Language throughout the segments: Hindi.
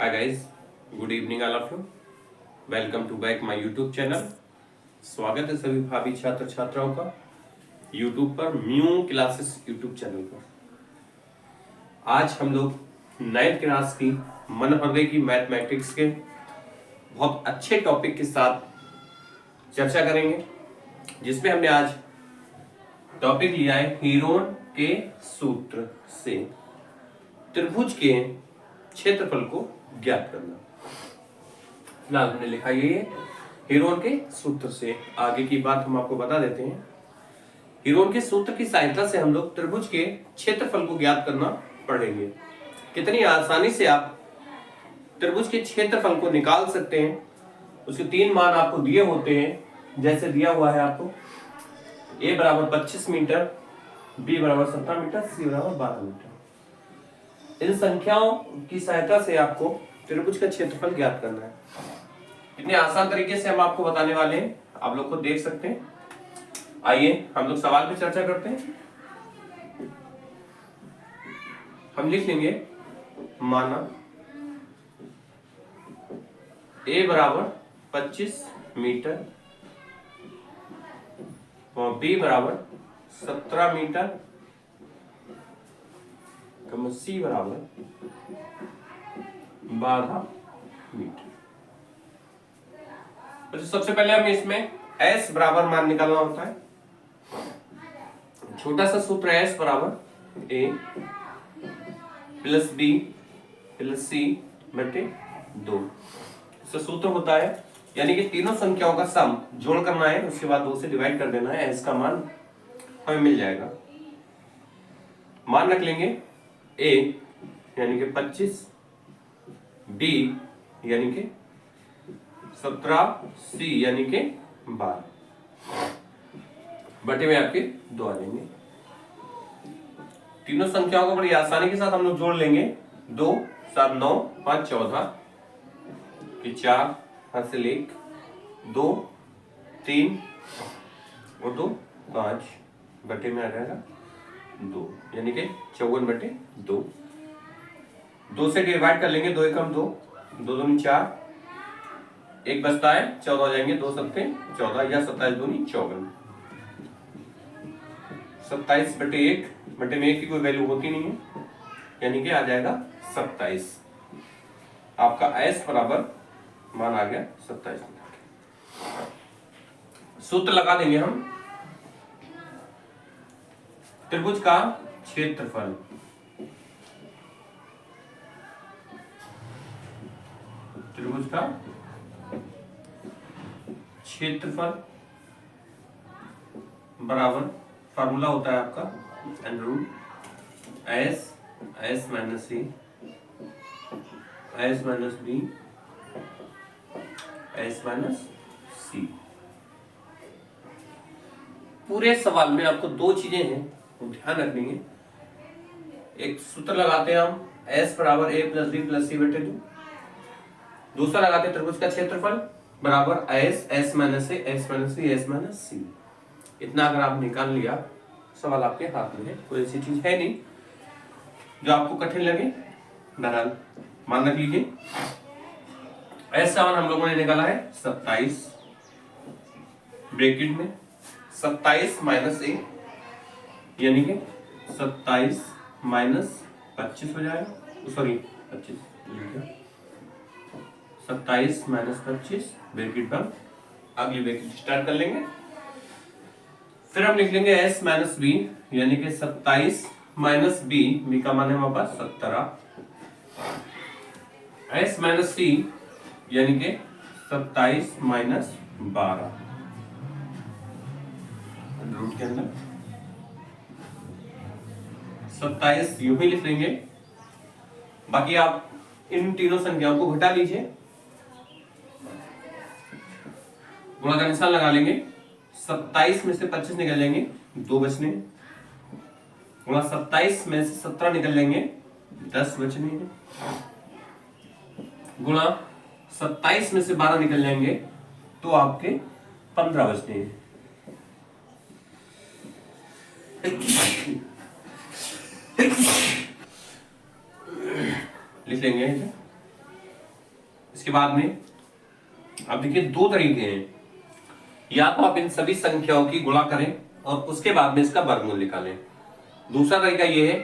Hi guys, good evening all of you. Welcome to back my YouTube channel. स्वागत है सभी भावी छात्र छात्राओं का YouTube पर म्यू क्लासेस YouTube चैनल पर। आज हम लोग 9th क्लास की मनोहरदय की मैथमेटिक्स के बहुत अच्छे टॉपिक के साथ चर्चा करेंगे, जिसमें हमने आज टॉपिक लिया है हीरोन के सूत्र से त्रिभुज के क्षेत्रफल को ज्ञात करना। फिलहाल हमने लिखा ये हीरोन के सूत्र से। आगे की बात हम आपको बता देते हैं। हीरोन के सूत्र की सहायता से हम लोग त्रिभुज के क्षेत्रफल को ज्ञात करना पढ़ेंगे। कितनी आसानी से आप त्रिभुज के क्षेत्रफल को निकाल सकते हैं। उसके 3 मान आपको दिए होते हैं, जैसे दिया हुआ है आपको a बराबर 25 मीटर, b बराबर 17 मीटर, c बराबर 12 मीटर। इन संख्याओं की सहायता से आपको त्रिभुज का क्षेत्रफल ज्ञात करना है। कितने आसान तरीके से हम आपको बताने वाले हैं, आप लोग को देख सकते हैं। आइए हम लोग सवाल पे चर्चा करते हैं। हम लिख लेंगे, माना a बराबर 25 मीटर और b बराबर 17 मीटर, c बराबर 12 मीटर। तो सबसे पहले हमें इसमें s बराबर मान निकालना होता है। छोटा सा सूत्र है, s बराबर a plus b plus c बटे 2। इसका सूत्र होता है, यानी कि तीनों संख्याओं का सम जोड़ करना है, उसके बाद 2 से डिवाइड कर देना है, s का मान हमें मिल जाएगा। मान रख लेंगे a यानी कि 25, b यानी कि 17, c यानी कि 12 बटे में आपके 2 आ जाएंगे। तीनों संख्याओं को बड़ी आसानी के साथ हम लोग जोड़ लेंगे। 2 7 9 5 14 कि 4 हासिल 1 2 3 और 2 5 बटे में आ जाएगा 2, यानी कि 54 बटे 2। 2 से डिवाइड कर लेंगे, 2 एकम 2, 2 दूनी 4, 1 बचता है, 14 हो जाएंगे, 2 सत्ते 14 या 27 दूनी 54। 27 बटे 1 बटे में 1 की कोई वैल्यू होती नहीं है, यानी कि आ जाएगा 27। आपका s बराबर मान आ गया 27। सूत्र लगा देंगे हम। त्रिभुज का क्षेत्रफल, त्रिभुज का क्षेत्रफल बराबर फार्मूला होता है आपका √ s minus c s minus b s minus c। पूरे सवाल में आपको 2 चीजें हैं, ध्यान रखनी है। एक सूत्र लगाते हैं हम, s बराबर a plus b plus c बटे 2। दूसरा लगाते हैं त्रिभुज का क्षेत्रफल बराबर s minus a s minus b s minus c। इतना अगर आप निकाल लिया, सवाल आपके हाथ में है, कोई ऐसी चीज है नहीं जो आपको कठिन लगे। बहरहाल मान रख लीजिए, s का मान हम लोगों ने निकाला है 27, ब्रैकेट में 27 माइनस a यानी कि 27 माइनस 25 हो जाएगा, सॉरी 25, 27 माइनस 25 ब्रैकेट पर अगली ब्रैकेट स्टार्ट कर लेंगे। फिर हम लिख लेंगे s माइनस b यानी कि 27 माइनस b का मान है हमारे पास 17, s माइनस c यानी कि 27 माइनस 12 रूट के अंदर 27 यूं ही लिख लेंगे। बाकी आप इन तीनों संख्याओं को घटा लीजिए, गुणा का निशान लगा लेंगे। 27 में से 25 निकल जाएंगे, 2 बचने। गुणा 27 में से 17 निकल जाएंगे, 10 बचने हैं। गुणा 27 में से 12 निकल जाएंगे तो आपके 15 बचने हैं। लिख लेंगे इसके बाद में अब देखिए दो तरीके हैं, या तो आप इन सभी संख्याओं की गुणा करें और उसके बाद में इसका वर्गमूल निकालें। दूसरा तरीका यह है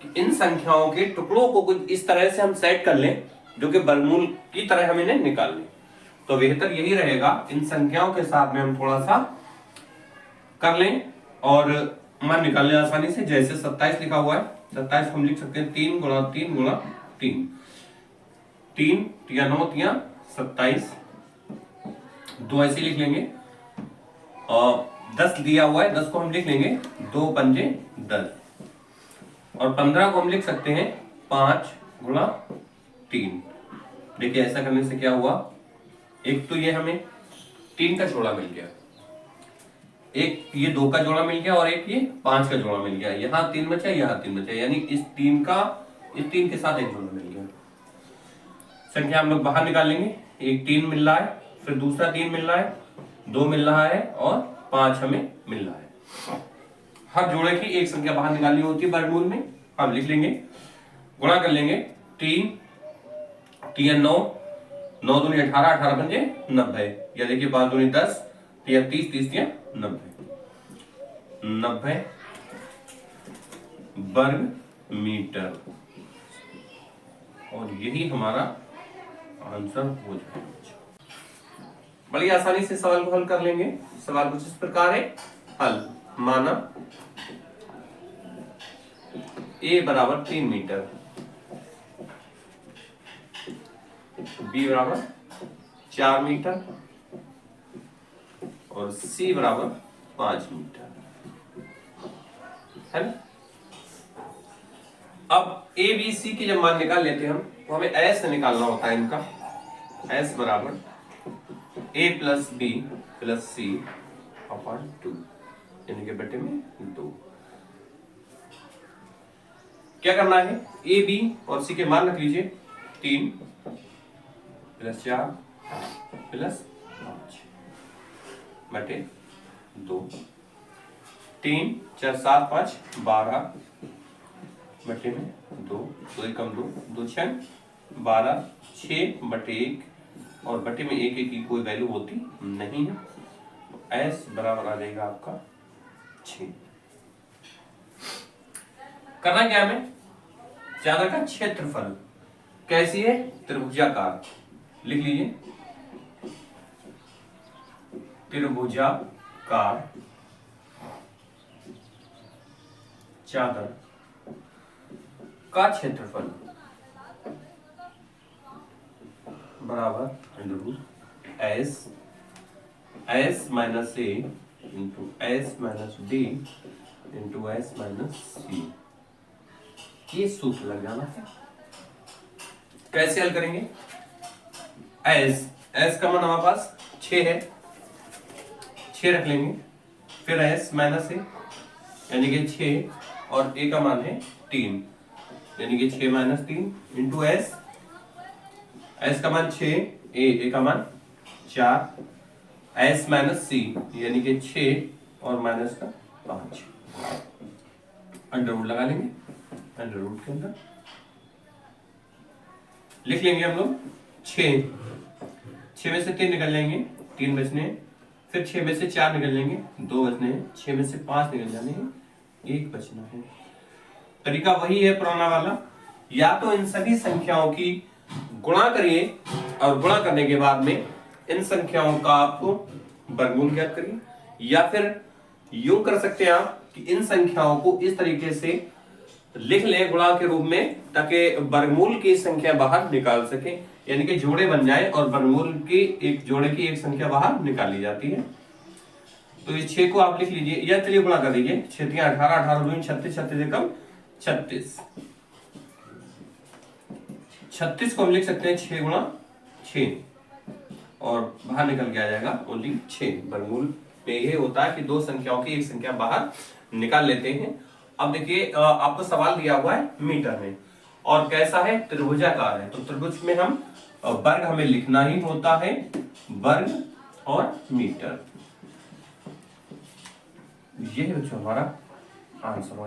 कि इन संख्याओं के टुकड़ों को कुछ इस तरह से हम सेट कर लें जो कि वर्गमूल की तरह हम इन्हें निकाल लें। तो बेहतर यही रहेगा इन संख्याओं के साथ में हम थोड़ा सा कर लें और मान निकाल लें आसानी से। जैसे 27 लिखा हुआ है, 27 हम लिख सकते हैं 3 गुणा 3 गुणा 3, 3 या 9 या 27, 2 ऐसे लिख लेंगे। और 10 दिया हुआ है, 10 को हम लिख लेंगे 2 पंजे 10, और 15 को हम लिख सकते हैं 5 गुणा 3। देखिए ऐसा करने से क्या हुआ, एक तो ये हमें 3 का जोड़ा मिल गया, एक ये 2 का जोड़ा मिल गया और एक ये 5 का जोड़ा मिल गया। यहाँ 3 बचा, यहाँ 3 बचा, यानी इस 3 के साथ एक जोड़ा मिल गया। संख्या हम लोग बाहर निकाल लेंगे। एक 3 मिल रहा है, फिर दूसरा 3 मिल रहा है, 2 मिल रहा है और 5 हमें मिल रहा है। हर जोड़े की एक संख्या बाहर निकालनी होती है वर्गमूल में। हम लिख लेंगे, गुणा कर लेंगे। 3 3 9, 9 दूनी 18, 18 पंजे 90, या देखिए 5 दूनी 10, 30 30 या 90 वर्ग मीटर, और यही हमारा आंसर हो जाएगा। बड़ी आसानी से सवाल को हल कर लेंगे। सवाल कुछ इस प्रकार है, हल माना a बराबर 3 मीटर, b बराबर 4 मीटर और c बराबर 5 मीटर है ना। अब a b c की जब मान निकाल लेते हैं हम, तो हमें s निकालना होता है इनका। s बराबर a plus b plus c upon 2, यानी कि बटे में 2। क्या करना है, a b और c के मान रख लीजिए। 3 प्लस 4 प्लस 5 बटे 2, 3 4 7 5 12 बटे में 2, 2 कम 2, 2 6 12, 6 बटे 1, और बटे में 1 की कोई वैल्यू होती नहीं है। तो s बराबर आ जाएगा आपका 6। करना क्या हमें, ज्यादा का क्षेत्रफल कैसी है, त्रिभुजाकार। लिख लीजिए, त्रिभुजाकार चादर का क्षेत्रफल बराबर s minus a into s minus d into s minus c। ये सूत्र लग जाना है। कैसे हल करेंगे, s का मान हमारे पास 6 है, 6 रख लेंगे। फिर s माइनस a यानी कि 6 और a का मान है 3, यानी कि 6 माइनस 3 इंटू s का मान 6, a का मान 4, s माइनस c यानी कि 6 और माइनस का 5। अंडर रूट लगा लेंगे, अंडर रूट के अंदर लिख लेंगे हम लोग 6 में से 3 निकल जाएंगे, 3 बचने, फिर 6 में से 4 निकल जाएंगे, 2 बचने, 6 में से 5 निकल जाने हैं, 1 बचना है। तरीका वही है पुराना वाला, या तो इन सभी संख्याओं की गुणा करिए और गुणा करने के बाद में इन संख्याओं का आपको वर्गमूल ज्ञात करिए, या फिर यूं कर सकते हैं आप कि इन संख्याओं को इस तरीके से लिख लें गुणा के रूप में, ताकि वर्गमूल की संख्या बाहर निकाल सके, यानी कि जोड़े बन जाए और वर्गमूल की एक जोड़े की एक संख्या बाहर निकाली जाती है। तो इस 6 को आप लिख लीजिए, या चलिए गुणा कर दीजिए। 6 3 18, 18 2 36, 36 एकम 36, 36 को हम लिख सकते हैं 6 गुणा 6 और बाहर निकल के आ जाएगा ओनली 6। वर्गमूल में ये होता है कि दो संख्याओं की एक संख्या बाहर निकाल लेते हैं। अब देखिए आपको सवाल दिया हुआ है मीटर में, और कैसा है, त्रिभुजाकार है। तो त्रिभुज में हम वर्ग हमें लिखना ही होता है, वर्ग और मीटर। यही हमारा आंसर हो जाएगा।